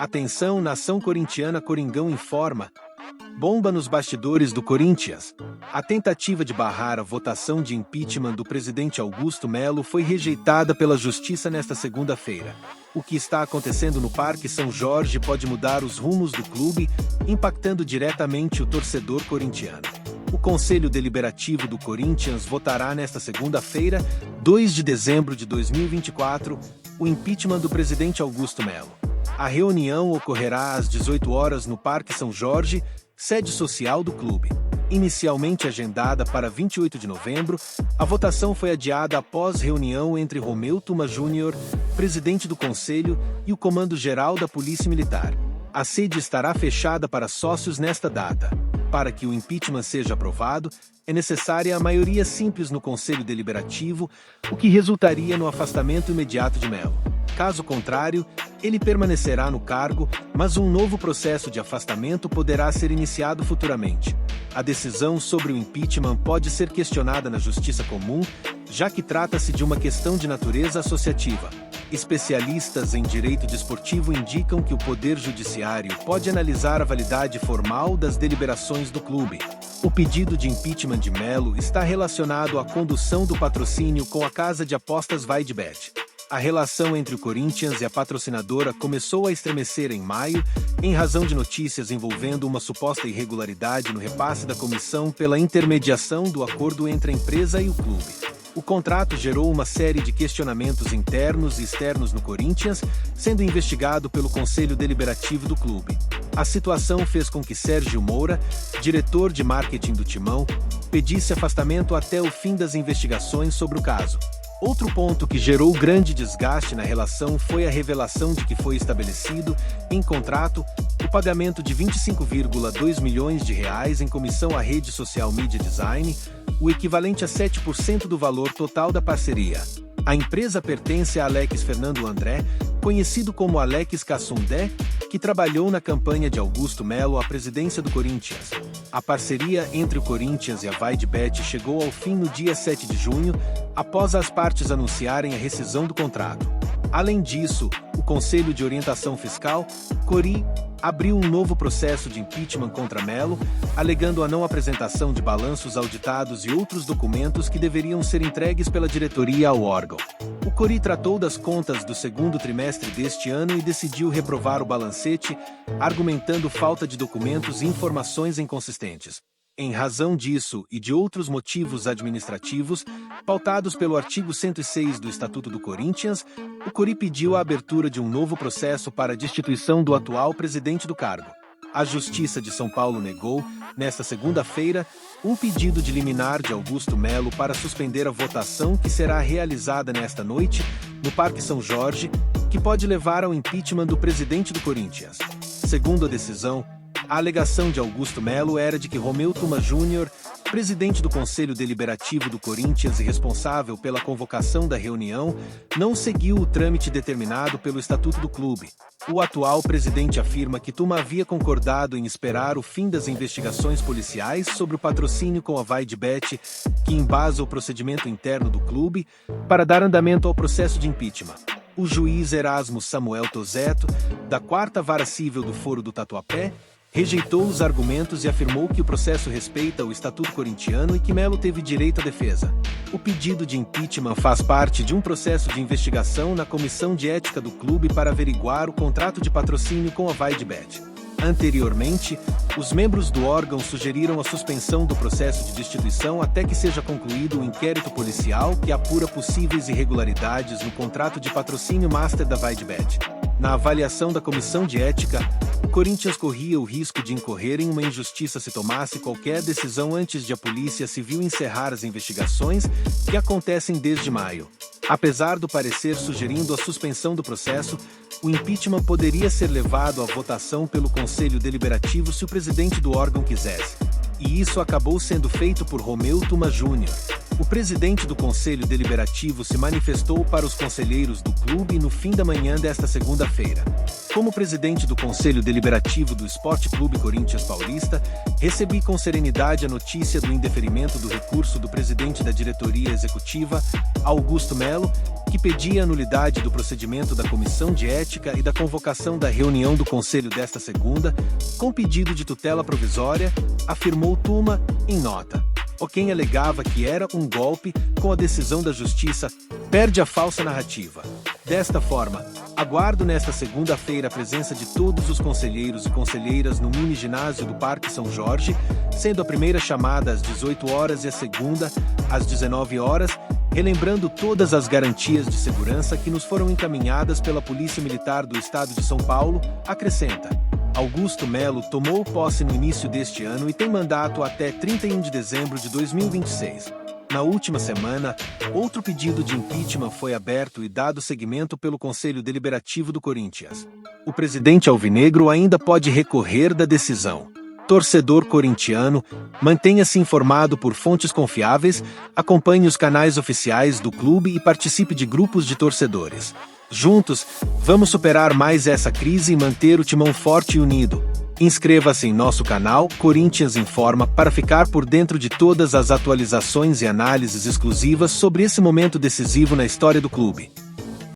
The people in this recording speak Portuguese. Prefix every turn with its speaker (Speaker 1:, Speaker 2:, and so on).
Speaker 1: Atenção, nação corintiana, Coringão informa. Bomba nos bastidores do Corinthians. A tentativa de barrar a votação de impeachment do presidente Augusto Melo foi rejeitada pela Justiça nesta segunda-feira. O que está acontecendo no Parque São Jorge pode mudar os rumos do clube, impactando diretamente o torcedor corintiano. O Conselho Deliberativo do Corinthians votará nesta segunda-feira, 2 de dezembro de 2024, o impeachment do presidente Augusto Melo. A reunião ocorrerá às 18 horas no Parque São Jorge, sede social do clube. Inicialmente agendada para 28 de novembro, a votação foi adiada após reunião entre Romeu Tuma Júnior, presidente do Conselho, e o Comando-Geral da Polícia Militar. A sede estará fechada para sócios nesta data. Para que o impeachment seja aprovado, é necessária a maioria simples no Conselho Deliberativo, o que resultaria no afastamento imediato de Melo. Caso contrário, ele permanecerá no cargo, mas um novo processo de afastamento poderá ser iniciado futuramente. A decisão sobre o impeachment pode ser questionada na Justiça Comum, já que trata-se de uma questão de natureza associativa. Especialistas em direito desportivo indicam que o Poder Judiciário pode analisar a validade formal das deliberações do clube. O pedido de impeachment de Melo está relacionado à condução do patrocínio com a casa de apostas VaidBet. A relação entre o Corinthians e a patrocinadora começou a estremecer em maio, em razão de notícias envolvendo uma suposta irregularidade no repasse da comissão pela intermediação do acordo entre a empresa e o clube. O contrato gerou uma série de questionamentos internos e externos no Corinthians, sendo investigado pelo Conselho Deliberativo do clube. A situação fez com que Sérgio Moura, diretor de marketing do Timão, pedisse afastamento até o fim das investigações sobre o caso. Outro ponto que gerou grande desgaste na relação foi a revelação de que foi estabelecido, em contrato, o pagamento de R$ 25,2 milhões em comissão à rede social Media Design, o equivalente a 7% do valor total da parceria. A empresa pertence a Alex Fernando André, conhecido como Alex Cassundé, que trabalhou na campanha de Augusto Melo à presidência do Corinthians. A parceria entre o Corinthians e a VaidBet chegou ao fim no dia 7 de junho, após as partes anunciarem a rescisão do contrato. Além disso, o Conselho de Orientação Fiscal, CORI, abriu um novo processo de impeachment contra Melo, alegando a não apresentação de balanços auditados e outros documentos que deveriam ser entregues pela diretoria ao órgão. O CORI tratou das contas do segundo trimestre deste ano e decidiu reprovar o balancete, argumentando falta de documentos e informações inconsistentes. Em razão disso e de outros motivos administrativos, pautados pelo artigo 106 do Estatuto do Corinthians, o CORI pediu a abertura de um novo processo para a destituição do atual presidente do cargo. A Justiça de São Paulo negou, nesta segunda-feira, um pedido de liminar de Augusto Melo para suspender a votação que será realizada nesta noite, no Parque São Jorge, que pode levar ao impeachment do presidente do Corinthians. Segundo a decisão, a alegação de Augusto Melo era de que Romeu Tuma Júnior, presidente do Conselho Deliberativo do Corinthians e responsável pela convocação da reunião, não seguiu o trâmite determinado pelo Estatuto do clube. O atual presidente afirma que Tuma havia concordado em esperar o fim das investigações policiais sobre o patrocínio com a VaidBet, que embasa o procedimento interno do clube, para dar andamento ao processo de impeachment. O juiz Erasmo Samuel Tozetto, da 4ª Vara Civil do Foro do Tatuapé, rejeitou os argumentos e afirmou que o processo respeita o Estatuto Corintiano e que Melo teve direito à defesa. O pedido de impeachment faz parte de um processo de investigação na Comissão de Ética do clube para averiguar o contrato de patrocínio com a VaidBet. Anteriormente, os membros do órgão sugeriram a suspensão do processo de destituição até que seja concluído o inquérito policial que apura possíveis irregularidades no contrato de patrocínio master da VaidBet. Na avaliação da Comissão de Ética, o Corinthians corria o risco de incorrer em uma injustiça se tomasse qualquer decisão antes de a Polícia Civil encerrar as investigações, que acontecem desde maio. Apesar do parecer sugerindo a suspensão do processo, o impeachment poderia ser levado à votação pelo Conselho Deliberativo se o presidente do órgão quisesse. E isso acabou sendo feito por Romeu Tuma Júnior. O presidente do Conselho Deliberativo se manifestou para os conselheiros do clube no fim da manhã desta segunda-feira. Como presidente do Conselho Deliberativo do Esporte Clube Corinthians Paulista, recebi com serenidade a notícia do indeferimento do recurso do presidente da diretoria executiva, Augusto Melo, que pedia a nulidade do procedimento da Comissão de Ética e da convocação da reunião do Conselho desta segunda, com pedido de tutela provisória, afirmou Tuma, em nota. O quem alegava que era um golpe, com a decisão da Justiça, perde a falsa narrativa. Desta forma, aguardo nesta segunda-feira a presença de todos os conselheiros e conselheiras no mini ginásio do Parque São Jorge, sendo a primeira chamada às 18 horas e a segunda às 19 horas, relembrando todas as garantias de segurança que nos foram encaminhadas pela Polícia Militar do Estado de São Paulo, acrescenta. Augusto Melo tomou posse no início deste ano e tem mandato até 31 de dezembro de 2026. Na última semana, outro pedido de impeachment foi aberto e dado seguimento pelo Conselho Deliberativo do Corinthians. O presidente alvinegro ainda pode recorrer da decisão. Torcedor corintiano, mantenha-se informado por fontes confiáveis, acompanhe os canais oficiais do clube e participe de grupos de torcedores. Juntos, vamos superar mais essa crise e manter o timão forte e unido. Inscreva-se em nosso canal Corinthians Informa para ficar por dentro de todas as atualizações e análises exclusivas sobre esse momento decisivo na história do clube.